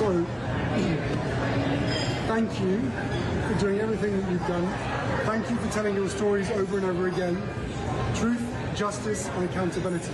So, thank you for doing everything that you've done. Thank you for telling your stories over and over again. Truth, justice, and accountability.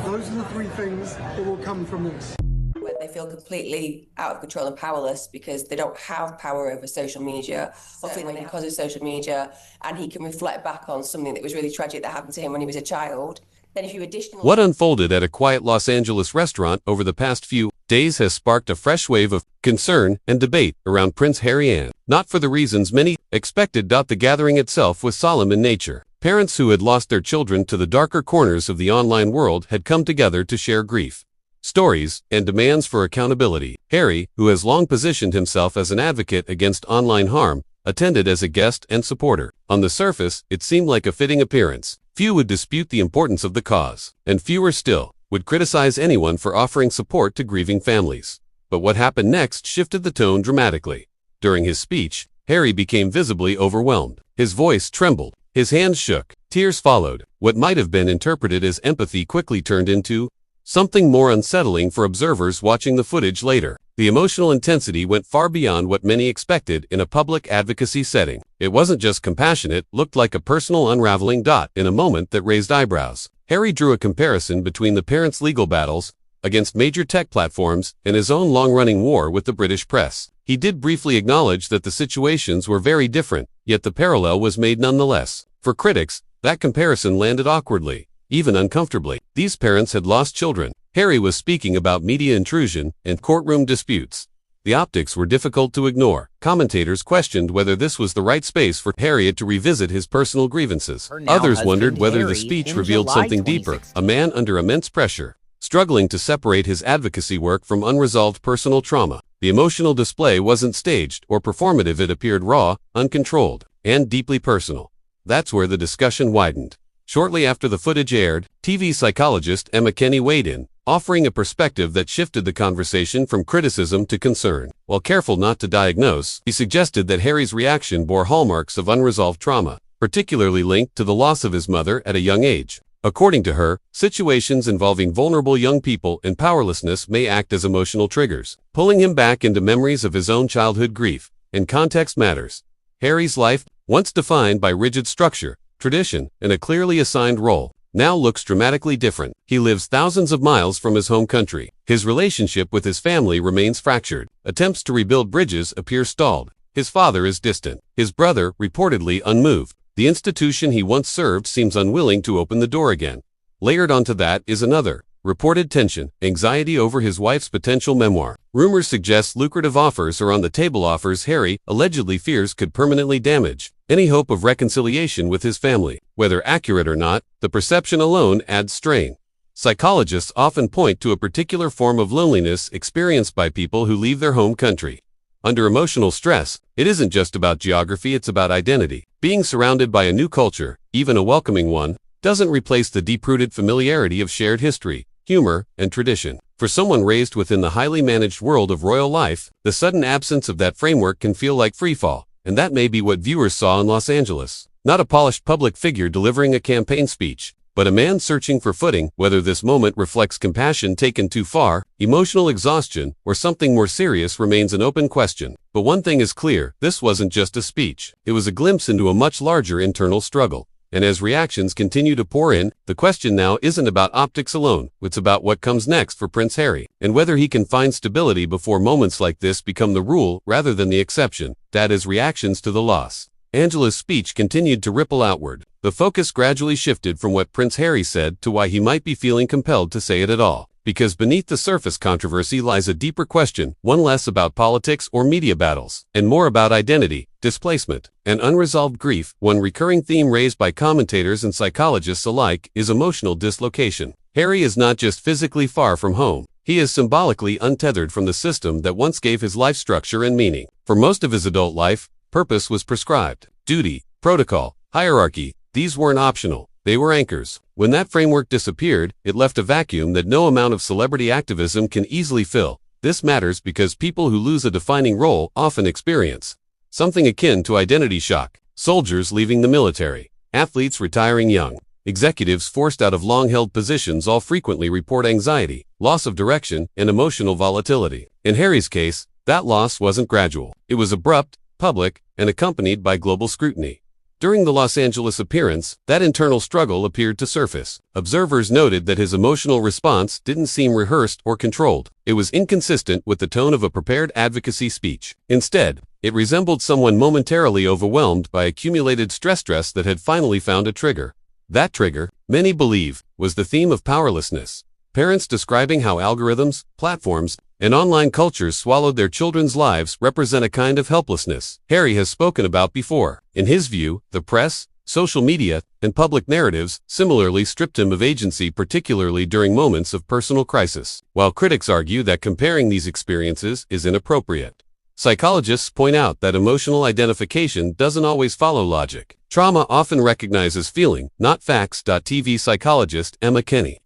Those are the three things that will come from this. When they feel completely out of control and powerless because they don't have power over social media, or feeling because of social media, and he can reflect back on something that was really tragic that happened to him when he was a child. Then if you additionally... What unfolded at a quiet Los Angeles restaurant over the past few days has sparked a fresh wave of concern and debate around Prince Harry, and not for the reasons many expected. The gathering itself was solemn in nature. Parents who had lost their children to the darker corners of the online world had come together to share grief, stories, and demands for accountability. Harry, who has long positioned himself as an advocate against online harm, attended as a guest and supporter. On the surface, it seemed like a fitting appearance. Few would dispute the importance of the cause, and fewer still would criticize anyone for offering support to grieving families. But what happened next shifted the tone dramatically. During his speech, Harry became visibly overwhelmed. His voice trembled, his hands shook, tears followed. What might have been interpreted as empathy quickly turned into something more unsettling for observers watching the footage later. The emotional intensity went far beyond what many expected in a public advocacy setting. It wasn't just compassionate, looked like a personal unraveling. In a moment that raised eyebrows, Harry drew a comparison between the parents' legal battles against major tech platforms and his own long-running war with the British press. He did briefly acknowledge that the situations were very different, yet the parallel was made nonetheless. For critics, that comparison landed awkwardly, even uncomfortably. These parents had lost children. Harry was speaking about media intrusion and courtroom disputes. The optics were difficult to ignore. Commentators questioned whether this was the right space for Harry to revisit his personal grievances. Others wondered whether the speech revealed something deeper, a man under immense pressure, struggling to separate his advocacy work from unresolved personal trauma. The emotional display wasn't staged or performative. It appeared raw, uncontrolled, and deeply personal. That's where the discussion widened. Shortly after the footage aired, TV psychologist Emma Kenny weighed in, offering a perspective that shifted the conversation from criticism to concern. While careful not to diagnose, he suggested that Harry's reaction bore hallmarks of unresolved trauma, particularly linked to the loss of his mother at a young age. According to her, situations involving vulnerable young people and powerlessness may act as emotional triggers, pulling him back into memories of his own childhood grief. And context matters. Harry's life, once defined by rigid structure, tradition, and a clearly assigned role, now looks dramatically different. He lives thousands of miles from his home country. His relationship with his family remains fractured. Attempts to rebuild bridges appear stalled. His father is distant. His brother, reportedly, unmoved. The institution he once served seems unwilling to open the door again. Layered onto that is another reported tension, anxiety over his wife's potential memoir. Rumors suggest lucrative offers are on the table, offers Harry allegedly fears could permanently damage any hope of reconciliation with his family. Whether accurate or not, the perception alone adds strain. Psychologists often point to a particular form of loneliness experienced by people who leave their home country. Under emotional stress, it isn't just about geography, it's about identity. Being surrounded by a new culture, even a welcoming one, doesn't replace the deep-rooted familiarity of shared history, humor, and tradition. For someone raised within the highly managed world of royal life, the sudden absence of that framework can feel like freefall, and that may be what viewers saw in Los Angeles. Not a polished public figure delivering a campaign speech, but a man searching for footing. Whether this moment reflects compassion taken too far, emotional exhaustion, or something more serious remains an open question. But one thing is clear, this wasn't just a speech. It was a glimpse into a much larger internal struggle. And as reactions continue to pour in, the question now isn't about optics alone, it's about what comes next for Prince Harry, and whether he can find stability before moments like this become the rule rather than the exception. That is, reactions to the loss. Angela's speech continued to ripple outward. The focus gradually shifted from what Prince Harry said to why he might be feeling compelled to say it at all. Because beneath the surface controversy lies a deeper question, one less about politics or media battles, and more about identity, displacement, and unresolved grief. One recurring theme raised by commentators and psychologists alike is emotional dislocation. Harry is not just physically far from home, he is symbolically untethered from the system that once gave his life structure and meaning. For most of his adult life, purpose was prescribed. Duty, protocol, hierarchy, these weren't optional. They were anchors. When that framework disappeared, it left a vacuum that no amount of celebrity activism can easily fill. This matters because people who lose a defining role often experience something akin to identity shock. Soldiers leaving the military, athletes retiring young, executives forced out of long-held positions all frequently report anxiety, loss of direction, and emotional volatility. In Harry's case, That loss wasn't gradual. It was abrupt, public, and accompanied by global scrutiny. During the Los Angeles appearance, that internal struggle appeared to surface. Observers noted that his emotional response didn't seem rehearsed or controlled. It was inconsistent with the tone of a prepared advocacy speech. Instead, it resembled someone momentarily overwhelmed by accumulated stress that had finally found a trigger. That trigger, many believe, was the theme of powerlessness. Parents describing how algorithms, platforms, and online cultures swallowed their children's lives represent a kind of helplessness Harry has spoken about before. In his view, the press, social media, and public narratives similarly stripped him of agency, particularly during moments of personal crisis, while critics argue that comparing these experiences is inappropriate. Psychologists point out that emotional identification doesn't always follow logic. Trauma often recognizes feeling, not facts. TV psychologist Emma Kenney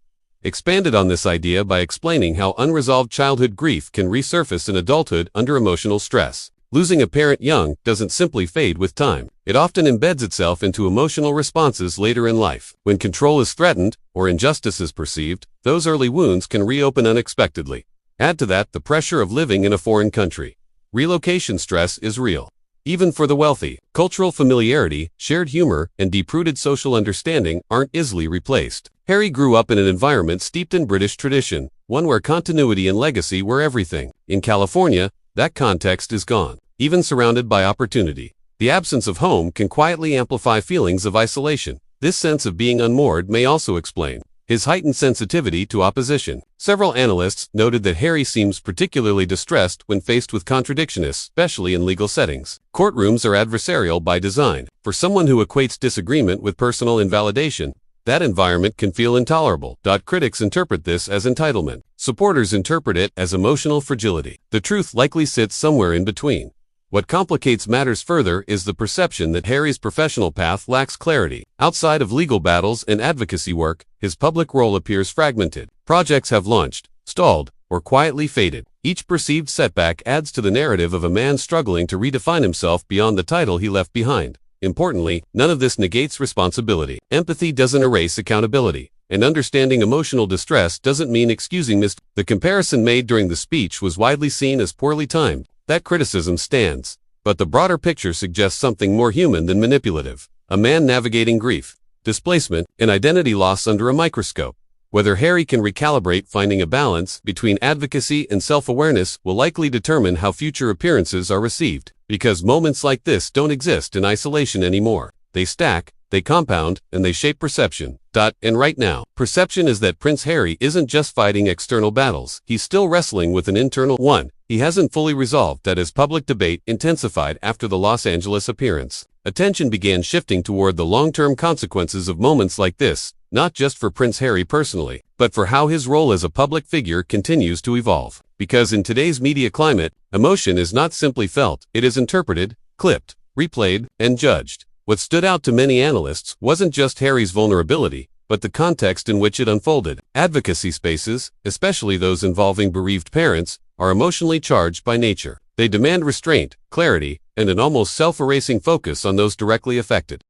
expanded on this idea by explaining how unresolved childhood grief can resurface in adulthood under emotional stress. Losing a parent young doesn't simply fade with time. It often embeds itself into emotional responses later in life. When control is threatened or injustice is perceived, those early wounds can reopen unexpectedly. Add to that the pressure of living in a foreign country. Relocation stress is real. Even for the wealthy, cultural familiarity, shared humor, and deep-rooted social understanding aren't easily replaced. Harry grew up in an environment steeped in British tradition, one where continuity and legacy were everything. In California, that context is gone. Even surrounded by opportunity, the absence of home can quietly amplify feelings of isolation. This sense of being unmoored may also explain his heightened sensitivity to opposition. Several analysts noted that Harry seems particularly distressed when faced with contradiction, especially in legal settings. Courtrooms are adversarial by design. For someone who equates disagreement with personal invalidation, that environment can feel intolerable. Critics interpret this as entitlement. Supporters interpret it as emotional fragility. The truth likely sits somewhere in between. What complicates matters further is the perception that Harry's professional path lacks clarity. Outside of legal battles and advocacy work, his public role appears fragmented. Projects have launched, stalled, or quietly faded. Each perceived setback adds to the narrative of a man struggling to redefine himself beyond the title he left behind. Importantly, none of this negates responsibility. Empathy doesn't erase accountability, and understanding emotional distress doesn't mean excusing mistakes. The comparison made during the speech was widely seen as poorly timed. That criticism stands, but the broader picture suggests something more human than manipulative. A man navigating grief, displacement, and identity loss under a microscope. Whether Harry can recalibrate finding a balance between advocacy and self-awareness will likely determine how future appearances are received, because moments like this don't exist in isolation anymore. They stack, they compound, and they shape perception. And right now, perception is that Prince Harry isn't just fighting external battles, he's still wrestling with an internal one he hasn't fully resolved. That as public debate intensified after the Los Angeles appearance, attention began shifting toward the long-term consequences of moments like this, not just for Prince Harry personally, but for how his role as a public figure continues to evolve. Because in today's media climate, emotion is not simply felt, it is interpreted, clipped, replayed, and judged. What stood out to many analysts wasn't just Harry's vulnerability, but the context in which it unfolded. Advocacy spaces, especially those involving bereaved parents, are emotionally charged by nature. They demand restraint, clarity, and an almost self-erasing focus on those directly affected.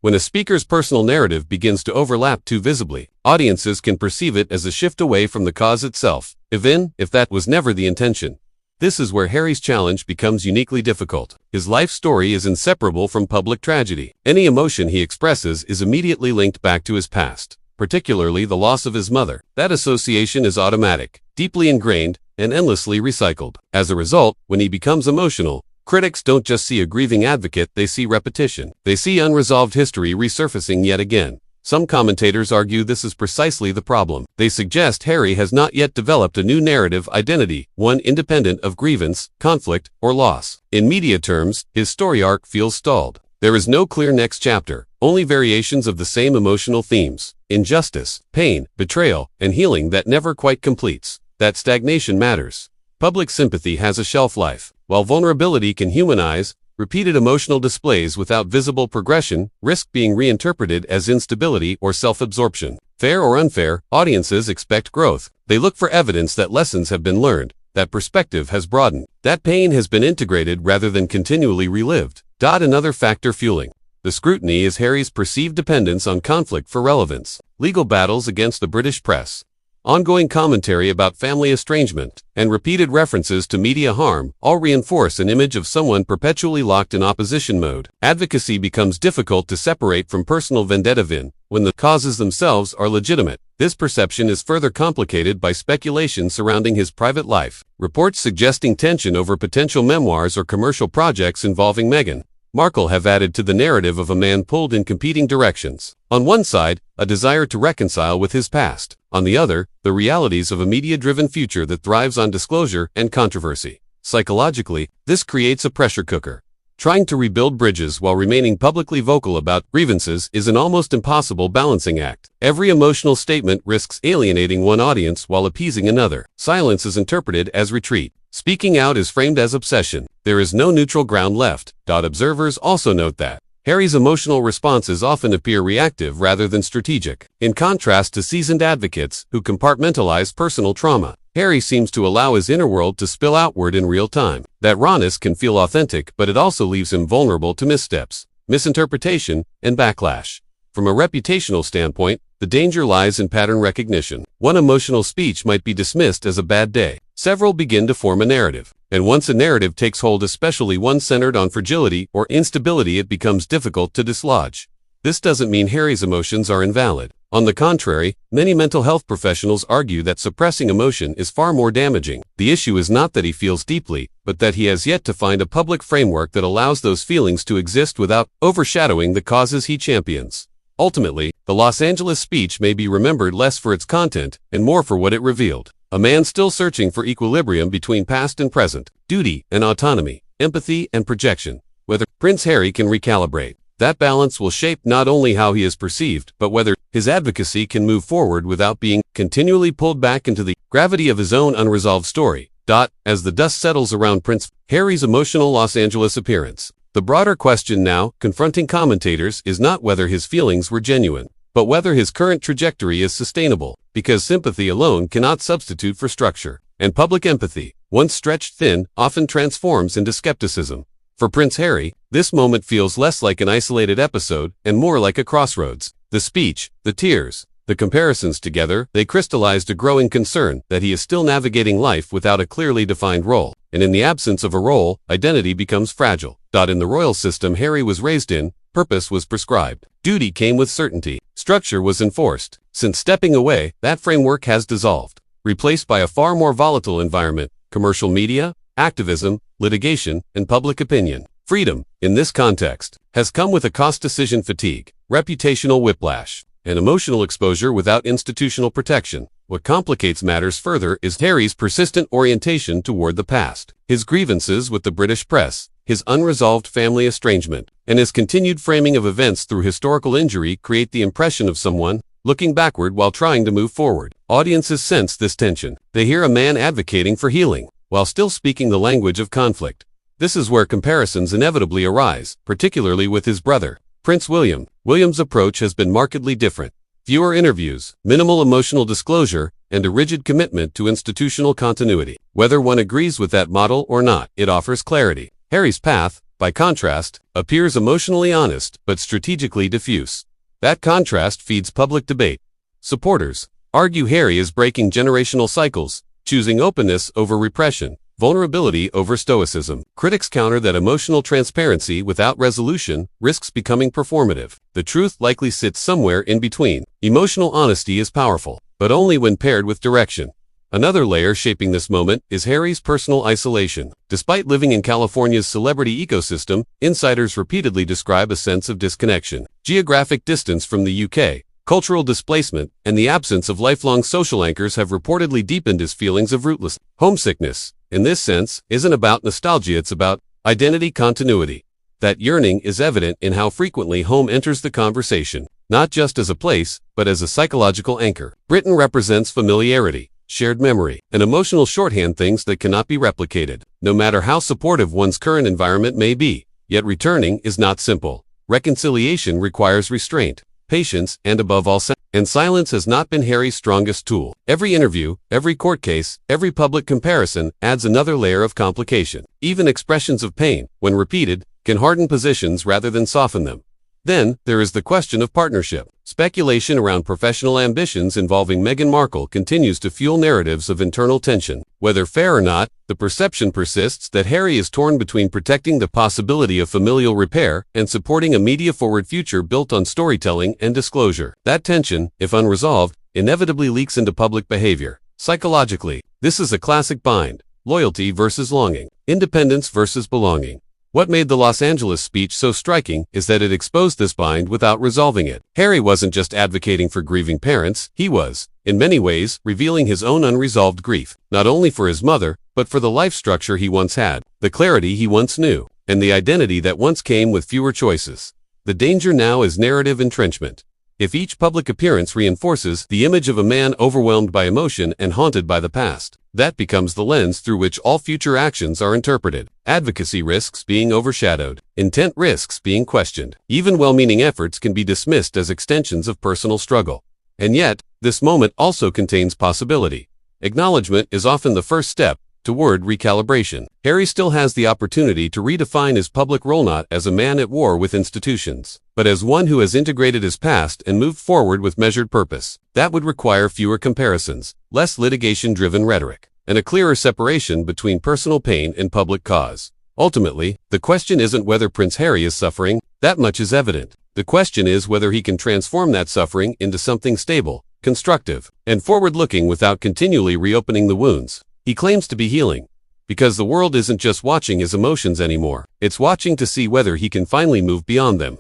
When a speaker's personal narrative begins to overlap too visibly, audiences can perceive it as a shift away from the cause itself, even if that was never the intention. This is where Harry's challenge becomes uniquely difficult. His life story is inseparable from public tragedy. Any emotion he expresses is immediately linked back to his past, particularly the loss of his mother. That association is automatic, deeply ingrained, and endlessly recycled. As a result, when he becomes emotional, critics don't just see a grieving advocate, they see repetition. They see unresolved history resurfacing yet again. Some commentators argue this is precisely the problem. They suggest Harry has not yet developed a new narrative identity, one independent of grievance, conflict, or loss. In media terms, his story arc feels stalled. There is no clear next chapter, only variations of the same emotional themes: injustice, pain, betrayal, and healing that never quite completes. That stagnation matters. Public sympathy has a shelf life. While vulnerability can humanize, repeated emotional displays without visible progression risk being reinterpreted as instability or self-absorption. Fair or unfair, audiences expect growth. They look for evidence that lessons have been learned, that perspective has broadened, that pain has been integrated rather than continually relived. Another factor fueling the scrutiny is Harry's perceived dependence on conflict for relevance. Legal battles against the British press, ongoing commentary about family estrangement, and repeated references to media harm all reinforce an image of someone perpetually locked in opposition mode. Advocacy becomes difficult to separate from personal vendetta when the causes themselves are legitimate. This perception is further complicated by speculation surrounding his private life. Reports suggesting tension over potential memoirs or commercial projects involving Meghan Markle have added to the narrative of a man pulled in competing directions. On one side, a desire to reconcile with his past. On the other, the realities of a media-driven future that thrives on disclosure and controversy. Psychologically, this creates a pressure cooker. Trying to rebuild bridges while remaining publicly vocal about grievances is an almost impossible balancing act. Every emotional statement risks alienating one audience while appeasing another. Silence is interpreted as retreat. Speaking out is framed as obsession. There is no neutral ground left. Observers also note that Harry's emotional responses often appear reactive rather than strategic. In contrast to seasoned advocates who compartmentalize personal trauma, Harry seems to allow his inner world to spill outward in real time. That rawness can feel authentic, but it also leaves him vulnerable to missteps, misinterpretation, and backlash. From a reputational standpoint, the danger lies in pattern recognition. One emotional speech might be dismissed as a bad day. Several begin to form a narrative. And once a narrative takes hold, especially one centered on fragility or instability, it becomes difficult to dislodge. This doesn't mean Harry's emotions are invalid. On the contrary, many mental health professionals argue that suppressing emotion is far more damaging. The issue is not that he feels deeply, but that he has yet to find a public framework that allows those feelings to exist without overshadowing the causes he champions. Ultimately, the Los Angeles speech may be remembered less for its content and more for what it revealed. A man still searching for equilibrium between past and present, duty and autonomy, empathy and projection. Whether Prince Harry can recalibrate that balance will shape not only how he is perceived, but whether his advocacy can move forward without being continually pulled back into the gravity of his own unresolved story. As the dust settles around Prince Harry's emotional Los Angeles appearance, the broader question now confronting commentators is not whether his feelings were genuine, but whether his current trajectory is sustainable, because sympathy alone cannot substitute for structure, and public empathy, once stretched thin, often transforms into skepticism. For Prince Harry, this moment feels less like an isolated episode and more like a crossroads. The speech, the tears, the comparisons together, they crystallized a growing concern that he is still navigating life without a clearly defined role, and in the absence of a role, identity becomes fragile. In the royal system Harry was raised in, purpose was prescribed. Duty came with certainty. Structure was enforced. Since stepping away, that framework has dissolved, replaced by a far more volatile environment: commercial media, activism, litigation, and public opinion. Freedom, in this context, has come with a cost: decision fatigue, reputational whiplash, and emotional exposure without institutional protection. What complicates matters further is Harry's persistent orientation toward the past, his grievances with the British press, his unresolved family estrangement, and his continued framing of events through historical injury create the impression of someone looking backward while trying to move forward. Audiences sense this tension. They hear a man advocating for healing, while still speaking the language of conflict. This is where comparisons inevitably arise, particularly with his brother, Prince William. William's approach has been markedly different. Fewer interviews, minimal emotional disclosure, and a rigid commitment to institutional continuity. Whether one agrees with that model or not, it offers clarity. Harry's path, by contrast, appears emotionally honest but strategically diffuse. That contrast feeds public debate. Supporters argue Harry is breaking generational cycles, choosing openness over repression, vulnerability over stoicism. Critics counter that emotional transparency without resolution risks becoming performative. The truth likely sits somewhere in between. Emotional honesty is powerful, but only when paired with direction. Another layer shaping this moment is Harry's personal isolation. Despite living in California's celebrity ecosystem, insiders repeatedly describe a sense of disconnection. Geographic distance from the UK, cultural displacement, and the absence of lifelong social anchors have reportedly deepened his feelings of rootlessness. Homesickness, in this sense, isn't about nostalgia, it's about identity continuity. That yearning is evident in how frequently home enters the conversation, not just as a place, but as a psychological anchor. Britain represents familiarity, shared memory, and emotional shorthand, things that cannot be replicated, no matter how supportive one's current environment may be. Yet returning is not simple. Reconciliation requires restraint, patience, and above all, and silence has not been Harry's strongest tool. Every interview, every court case, every public comparison adds another layer of complication. Even expressions of pain, when repeated, can harden positions rather than soften them. Then, there is the question of partnership. Speculation around professional ambitions involving Meghan Markle continues to fuel narratives of internal tension. Whether fair or not, the perception persists that Harry is torn between protecting the possibility of familial repair and supporting a media-forward future built on storytelling and disclosure. That tension, if unresolved, inevitably leaks into public behavior. Psychologically, this is a classic bind: loyalty versus longing, independence versus belonging. What made the Los Angeles speech so striking is that it exposed this bind without resolving it. Harry wasn't just advocating for grieving parents, he was, in many ways, revealing his own unresolved grief, not only for his mother, but for the life structure he once had, the clarity he once knew, and the identity that once came with fewer choices. The danger now is narrative entrenchment. If each public appearance reinforces the image of a man overwhelmed by emotion and haunted by the past, that becomes the lens through which all future actions are interpreted. Advocacy risks being overshadowed, intent risks being questioned. Even well-meaning efforts can be dismissed as extensions of personal struggle. And yet, this moment also contains possibility. Acknowledgement is often the first step toward recalibration. Harry still has the opportunity to redefine his public role not as a man at war with institutions, but as one who has integrated his past and moved forward with measured purpose. That would require fewer comparisons, less litigation-driven rhetoric, and a clearer separation between personal pain and public cause. Ultimately, the question isn't whether Prince Harry is suffering, that much is evident. The question is whether he can transform that suffering into something stable, constructive, and forward-looking without continually reopening the wounds he claims to be healing. Because the world isn't just watching his emotions anymore, it's watching to see whether he can finally move beyond them.